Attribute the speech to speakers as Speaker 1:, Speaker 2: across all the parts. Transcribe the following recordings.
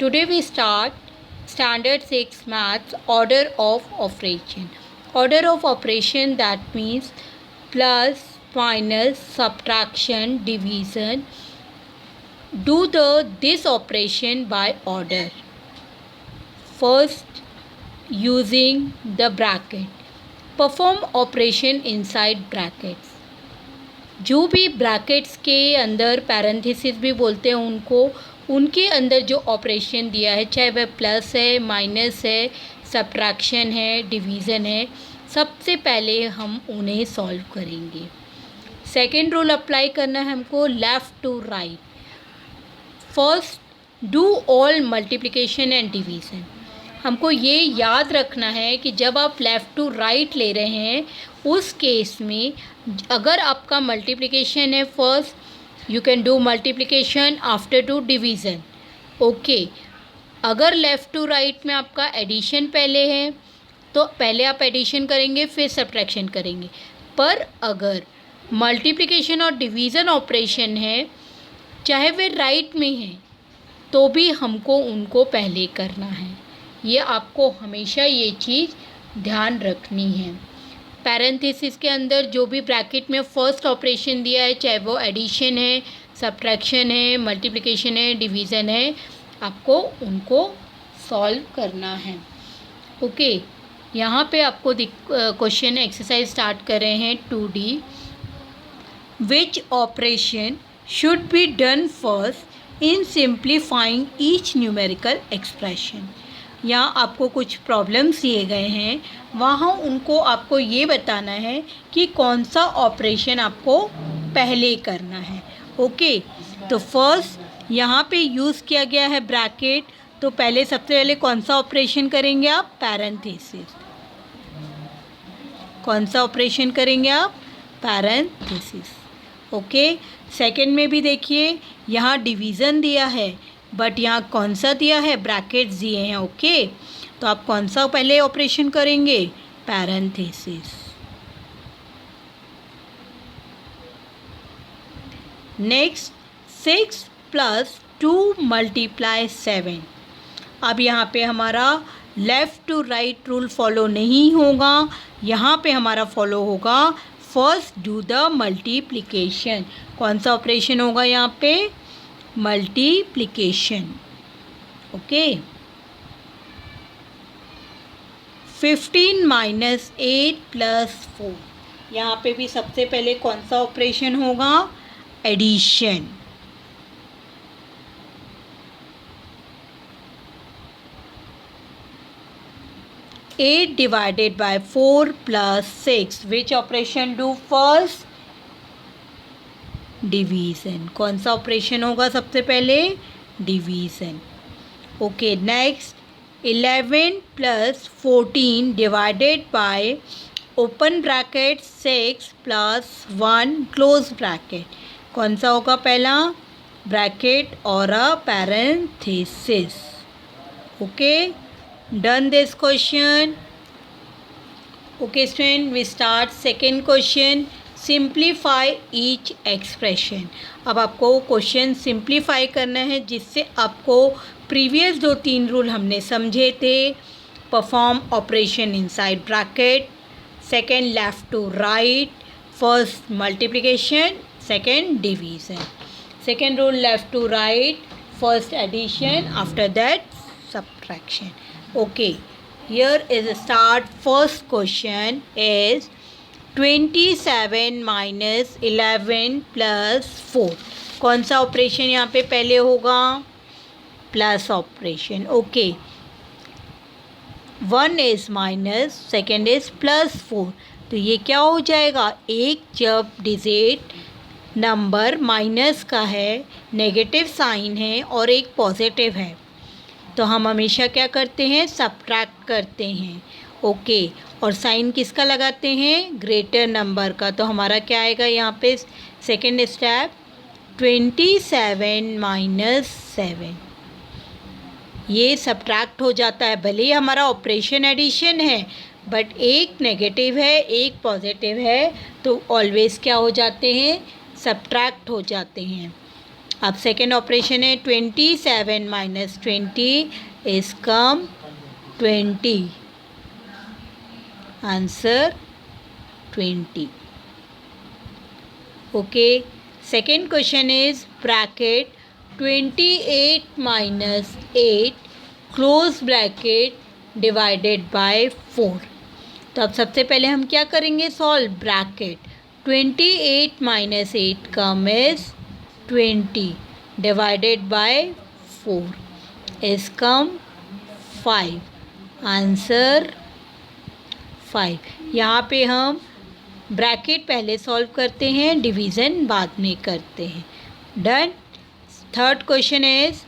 Speaker 1: Today we start Standard 6 Maths Order of Operation. Order of operation, that means plus, minus, subtraction, division. Do this operation by order. First, using the bracket. Perform operation inside brackets. जो भी brackets के अंदर parenthesis भी बोलते हैं उनके अंदर जो ऑपरेशन दिया है, चाहे वह प्लस है, माइनस है, सब्ट्रैक्शन है, डिवीज़न है, सबसे पहले हम उन्हें सॉल्व करेंगे। सेकेंड रूल अप्लाई करना है हमको, left to right. First do all multiplication and division. हमको ये याद रखना है कि जब आप लेफ़्ट टू राइट ले रहे हैं उस केस में अगर आपका मल्टीप्लिकेशन है first you can do multiplication after two division, okay. अगर लेफ़्ट टू राइट में आपका एडिशन पहले है तो पहले आप एडिशन करेंगे फिर सब्ट्रैक्शन करेंगे। पर अगर मल्टीप्लिकेशन और डिवीज़न ऑपरेशन है चाहे वे राइट में हैं तो भी हमको उनको पहले करना है। ये आपको हमेशा ये चीज़ ध्यान रखनी है। पैरेंथेसिस के अंदर जो भी ब्रैकेट में फर्स्ट ऑपरेशन दिया है, चाहे वो एडिशन है, सब्ट्रैक्शन है, मल्टीप्लिकेशन है, डिवीज़न है, आपको उनको सॉल्व करना है, ओके। यहाँ पे आपको क्वेश्चन एक्सरसाइज स्टार्ट कर रहे हैं 2D। Which operation should be done first in simplifying each numerical expression. यहाँ आपको कुछ प्रॉब्लम्स दिए गए हैं, वहाँ उनको आपको ये बताना है कि कौन सा ऑपरेशन आपको पहले करना है, ओके। तो फर्स्ट यहाँ पे यूज़ किया गया है ब्रैकेट, तो पहले सबसे पहले कौन सा ऑपरेशन करेंगे आप, पैरेंथेसिस। कौन सा ऑपरेशन करेंगे आप, पैरेंथेसिस, ओके। सेकंड में भी देखिए यहाँ डिवीज़न दिया है बट यहाँ कौन सा दिया है, ब्रैकेट्स दिए हैं, ओके। तो आप कौन सा पहले ऑपरेशन करेंगे, पैरेंथेसिस। नेक्स्ट 6 + 2 × 7। अब यहाँ पे हमारा left to right rule follow नहीं होगा, यहाँ पे हमारा फॉलो होगा फर्स्ट डू द मल्टीप्लिकेशन। कौन सा ऑपरेशन होगा यहाँ पे, मल्टीप्लिकेशन, ओके। 15 - 8 + 4। यहाँ पे भी सबसे पहले कौन सा ऑपरेशन होगा, addition. Eight divided by 4 + 6। Which operation do first, division. कौन सा ऑपरेशन होगा सबसे पहले, division, okay. Next 11 + 14 divided by open bracket 6 + 1 close bracket. कौन सा होगा पहला, ब्रैकेट और अ parenthesis, okay. Done this question, okay student. We start second question, simplify each expression. अब आपको क्वेश्चन सिंप्लीफाई करना है जिससे आपको प्रीवियस 2-3 रूल हमने समझे थे। Perform operation inside bracket, second left to right, first multiplication, second division. Second rule left to right, first addition, after that subtraction, okay. Here is start. First question is 27 - 11 + 4। कौन सा operation यहाँ पे पहले होगा, plus operation, okay. 1 is minus, second is +4। तो ये क्या हो जाएगा, एक जब डिजिट नंबर माइनस का है, नेगेटिव साइन है और एक पॉजिटिव है तो हम हमेशा क्या करते हैं, सब्ट्रैक्ट करते हैं, ओके। और साइन किसका लगाते हैं, ग्रेटर नंबर का। तो हमारा क्या आएगा यहाँ पे, सेकेंड स्टेप 27 - 7। ये सब्ट्रैक्ट हो जाता है, भले ही हमारा ऑपरेशन एडिशन है बट एक नेगेटिव है एक पॉजिटिव है तो ऑलवेज़ क्या हो जाते हैं, सब्ट्रैक्ट हो जाते हैं। अब सेकेंड ऑपरेशन है 27 minus 20 is come 20, answer 20. Okay, second question is bracket 28 minus 8 close bracket divided by 4. तो अब सबसे पहले हम क्या करेंगे, solve bracket 28 minus 8 come is 20 divided by 4 is come 5, answer 5. यहाँ पे हम ब्रैकेट पहले सॉल्व करते हैं, डिवीज़न बाद में करते हैं. Done. Third question is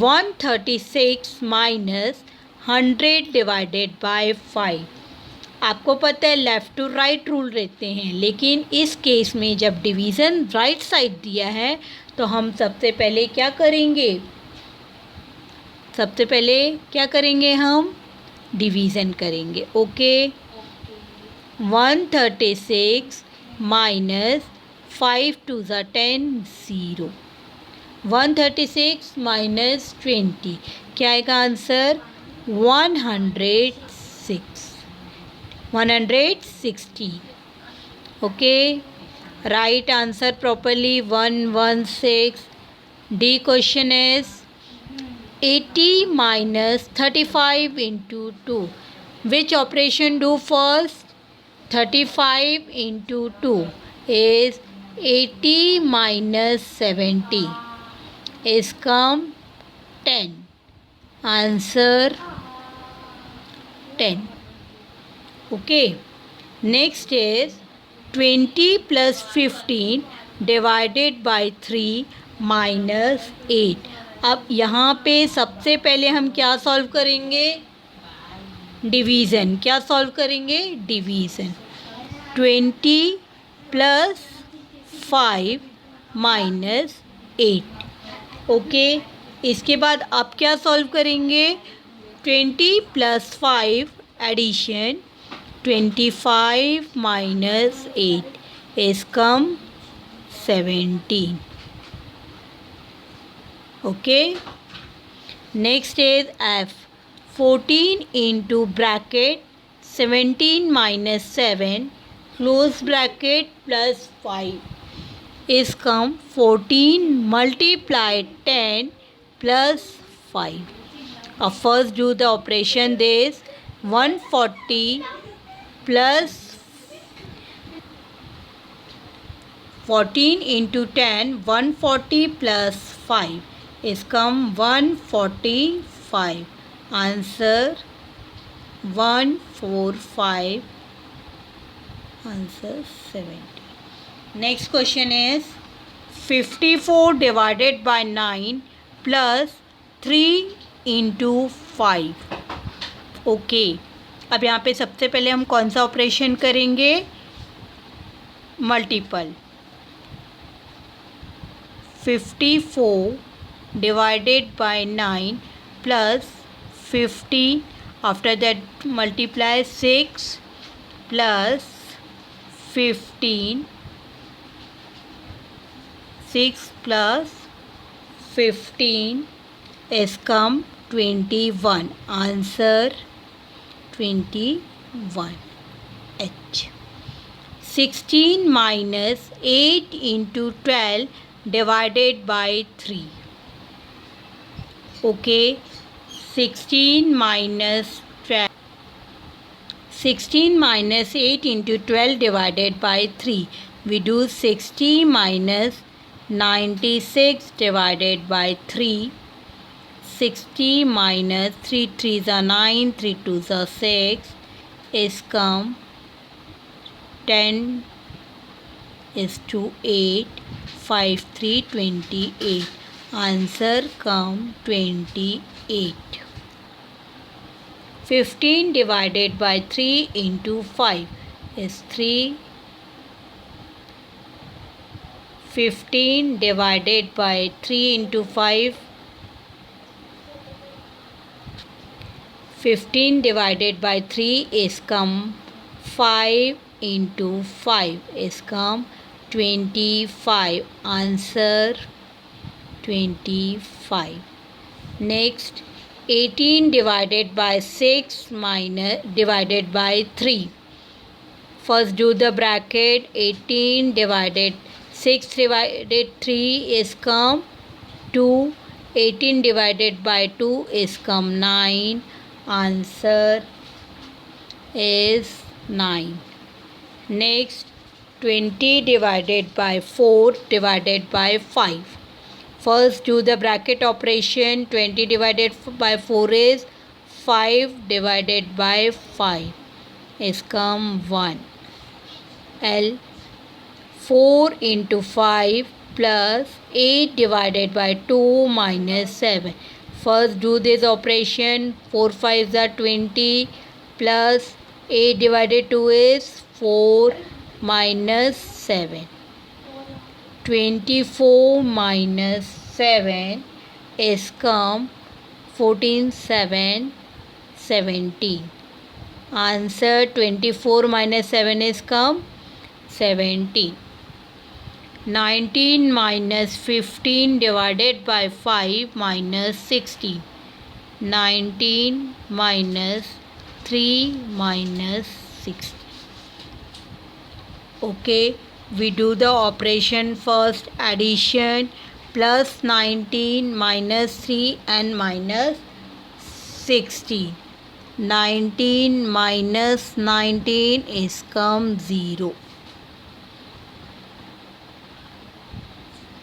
Speaker 1: 136 minus 100 divided by 5. आपको पता है लेफ़्ट टू राइट रूल रहते हैं, लेकिन इस केस में जब डिवीज़न राइट साइड दिया है तो हम सबसे पहले क्या करेंगे, हम डिवीज़न करेंगे. ओके, 136 माइनस 5 2 ज़ा 10 0. 136 माइनस 20 क्या आएगा answer, 160. Okay, right answer properly 116. D question is 80 minus 35 into 2. Which operation do first, 35 into 2 is 80 minus 70 is come 10, answer 10. Okay, next is 20 plus 15 divided by 3 minus 8. अब यहाँ पे सबसे पहले हम क्या सॉल्व करेंगे, डिवीज़न. क्या सॉल्व करेंगे, डिवीज़न. 20 plus 5 minus 8. ओके, इसके बाद आप क्या सॉल्व करेंगे, 20 plus 5 addition 25 minus 8 is come 17. Okay, next is F. 14 into bracket 17 minus 7 close bracket plus 5 is come 14 multiplied 10 plus 5. First do the operation. This 140 plus 14 into 10, 140 plus 5 is come 145. Answer 145. Answer 70. Next question is 54 divided by 9 plus 3 into 5. Okay, अब यहाँ पे सबसे पहले हम कौन सा operation करेंगे, multiple. 54 divided by 9 plus 50, after that multiply 6 plus 15, 6 plus 15 is come 21. Answer 21. H. 16 minus 8 into 12 divided by 3. Okay, 16 minus 12. 16 minus 8 into 12 divided by 3. We do 60 minus 96 divided by 3. 60 minus 3 3s are 9, 3 2s are 6 is come 10 is to 8, 5 3 28. Answer come 28. 15 divided by 3 into 5 is 3. 15 divided by 3 into 5. 15 divided by 3 is come 5 into 5 is come 25. Answer 25. Next, 18 divided by 6 minus divided by 3. First do the bracket. 18 divided 6 divided 3 is come 2. 18 divided by 2 is come 9. Answer is 9. Next, 20 divided by 4 divided by 5. First do the bracket operation. 20 divided by 4 is 5 divided by 5 is come 1. L 4 into 5 plus 8 divided by 2 minus 7. First do this operation. 4 5s are 20 plus 8 divided 2 is 4 minus 7. 24 minus 7 is come 14 7 17. Answer 24 minus 7 is come 17. 19 minus 15 divided by 5 minus 16. 19 minus 3 minus 16. Okay, we do the operation first. Addition. Plus 19 minus 3 and minus 16. 19 minus 19 is come 0.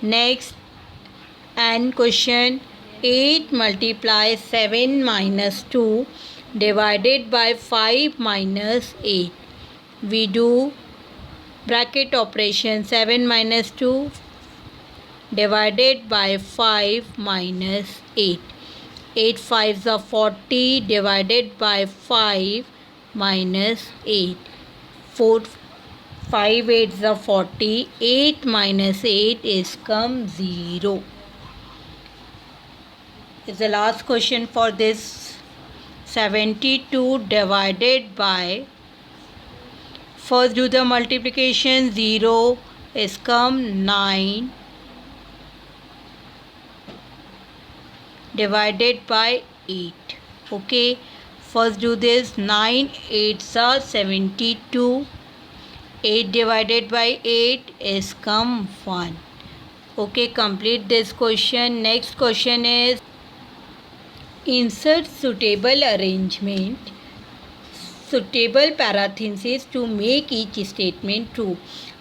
Speaker 1: Next, and question. 8 multiply 7 minus 2 divided by 5 minus 8. We do bracket operation. 7 minus 2 divided by 5 minus 8. 8 5s are 40 divided by 5 minus 8. 4 5 8s are 40. 8 minus 8 is come 0. Is the last question for this. 72 divided by, first do the multiplication. 0 is come 9 divided by 8. Okay, first do this. 9 8s are 72. 8 divided by 8 is come 1. Okay, complete this question. Next question is insert suitable arrangement, suitable parenthesis to make each statement true.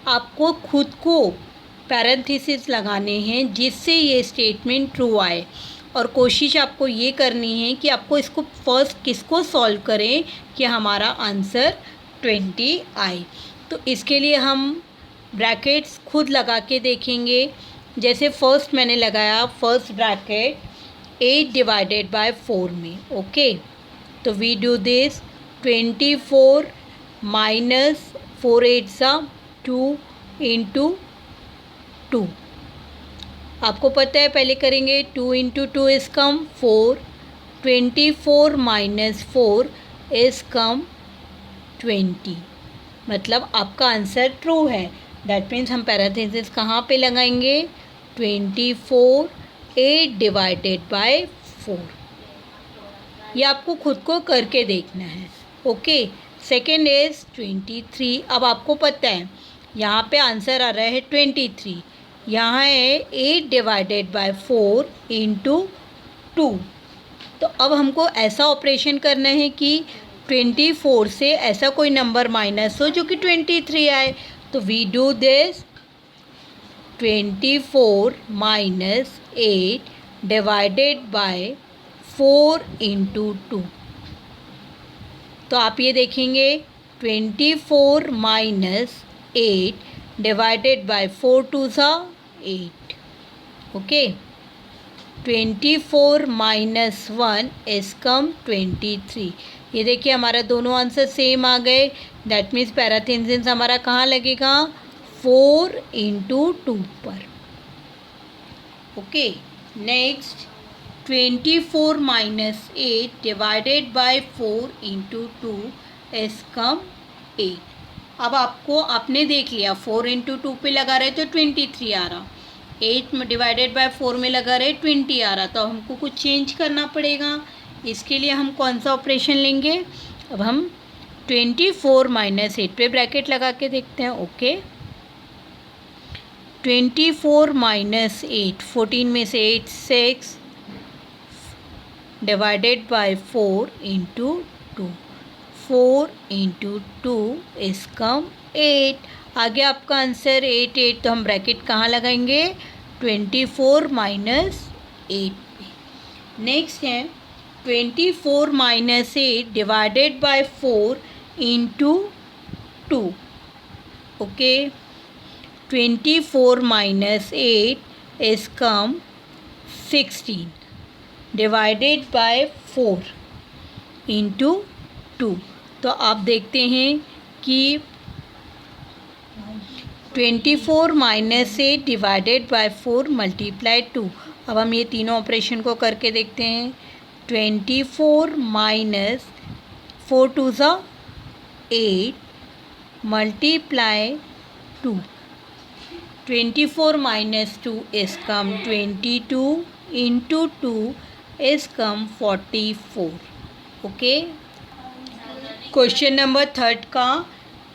Speaker 1: आपको खुद को parenthesis लगाने हैं जिससे ये statement true आए, और कोशिश आपको ये करनी है कि आपको इसको फर्स्ट किसको सॉल्व करें कि हमारा आंसर 20 आए। तो इसके लिए हम ब्रैकेट्स खुद लगा के देखेंगे। जैसे फर्स्ट मैंने लगाया, फर्स्ट ब्रैकेट 8 डिवाइडेड बाय 4 में। ओके, तो वी डू दिस। 24 माइनस 4 8 सा 2 इंटू 2। आपको पता है पहले करेंगे। 2 into 2 is come 4। 24 minus 4 is come 20। मतलब आपका आंसर ट्रू है। दैट मीन्स हम पैरेंथेसिस कहाँ पे लगाएंगे? 24 8 डिवाइडेड बाय 4। ये आपको खुद को करके देखना है। Okay, second is 23। अब आपको पता है यहाँ पे आंसर आ रहा है 23। यहाँ है 8 डिवाइडेड बाय 4 इंटू 2। तो अब हमको ऐसा ऑपरेशन करना है कि 24 से ऐसा कोई नंबर माइनस हो जो कि 23 आए। तो we do this. 24 minus 8 divided by 4 into 2। तो आप ये देखेंगे 24 माइनस 8 डिवाइडेड बाय 4 2 सा 8। Okay, 24 minus 1 is come 23। ये देखिए हमारा दोनों आंसर सेम आ गए। दैट मीन्स पैरेंथेसिस हमारा कहाँ लगेगा? 4 इंटू 2 पर। Okay, next 24 minus 8 divided by 4 into 2 is come 8। अब आपको आपने देख लिया 4 इंटू 2 पे लगा रहे तो 23 आ रहा। 8 डिवाइडेड बाय 4 में लगा रहे 20 आ रहा, तो हमको कुछ चेंज करना पड़ेगा। इसके लिए हम कौन सा ऑपरेशन लेंगे? अब हम 24 माइनस 8 पे ब्रैकेट लगा के देखते हैं। ओके, 24 माइनस 8, 14 में से 8 6 divided by 4 into 2, 4 into 2 is come 8। आगे आपका आंसर 8 8, तो हम ब्रैकेट कहाँ लगाएंगे? 24 माइनस 8 पे। नेक्स्ट है 24 minus 8 divided by 4 into 2। Okay, 24 minus 8 is come 16 divided by 4 into 2। तो आप देखते हैं कि 24 माइनस 8 डिवाइडेड बाय 4 मल्टीप्लाई 2। अब हम ये तीनों ऑपरेशन को करके देखते हैं। 24 माइनस 4 2 ज़ा 8 multiply 2। 24 minus 2 is come 22 into 2 is come 44। Okay, question number 3 का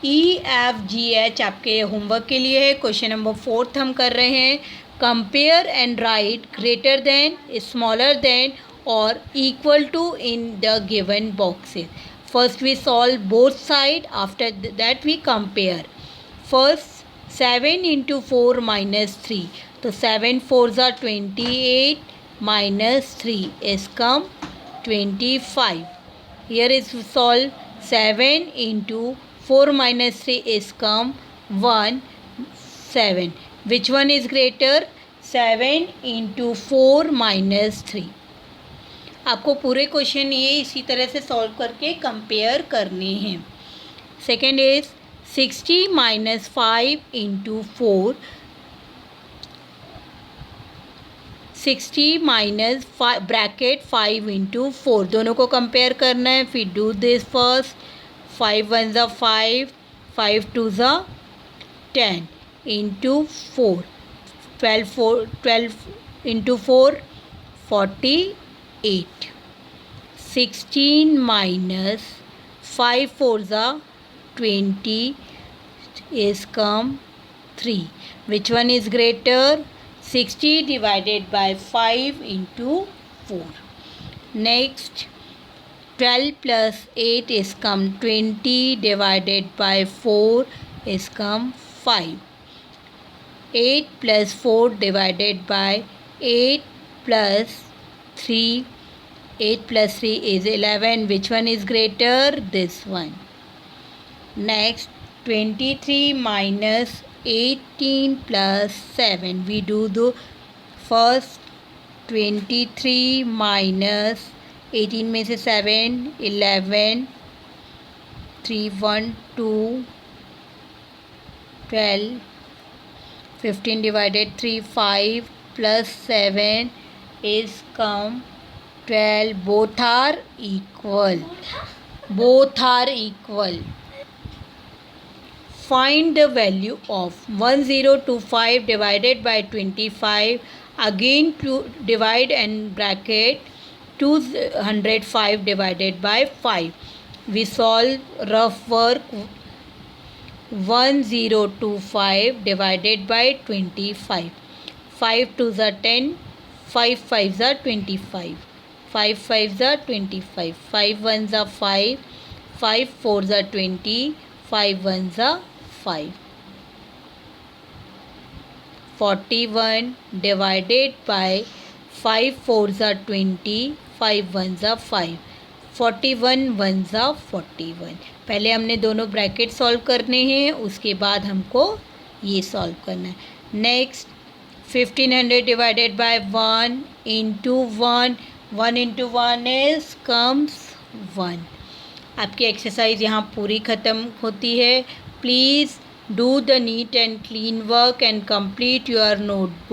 Speaker 1: EFGH आपके होमवर्क के लिए है। क्वेश्चन नंबर 4 हम कर रहे हैं। Compare and write greater than, smaller than और equal to in the given boxes. First we solve both side, after that we compare. First 7 into 4 minus 3, तो 7 4 ज़ा 28 minus 3 is come 25। Here is solve 7 into 4 minus 3 is come 1 7. Which one is greater? 7 into 4 minus 3. आपको पूरे question ये इसी तरह से solve करके compare करने हैं। Second is 60 minus 5 into 4, 60 minus bracket 5 into 4, दोनों को कंपेयर करना है। फिर डू दिस फर्स्ट। 5 1 ज़ा 5, 5 2 ज़ा 10 इंटू 4, 12 इंटू 4 48। 16 माइनस 5 4 ज़ा 20 is come 3। Which one is greater? 60 divided by 5 into 4। Next 12 plus 8 is come 20 divided by 4 is come 5. 8 plus 4 divided by 8 plus 3. 8 plus 3 is 11. Which one is greater? This one. Next 23 minus 18 plus 7. We do the first 23 minus 18 में से 7 11 3 1 2 12 15 divided 3 5 plus 7 is come 12. Both are equal. Both are equal. Find the value of 1025 divided by 25. Again to divide and bracket 205 divided by 5. We solve rough work. 1025 divided by 25. 5 2s are 10, 5 5s are 25, 5 5s are 25, 5 1s are 5, 5 4s are 20, 5 1s are 5. 41 divided by 5 4s are 20, 5 1s are 5, 41 1s are 41. पहले हमने दोनों bracket solve करने हैं, उसके बाद हमको ये solve करना है. Next 1500 divided by 1 into 1, 1 into 1 is comes 1. आपकी एक्सरसाइज यहाँ पूरी ख़त्म होती है. Please do the neat and clean work and complete your notebook.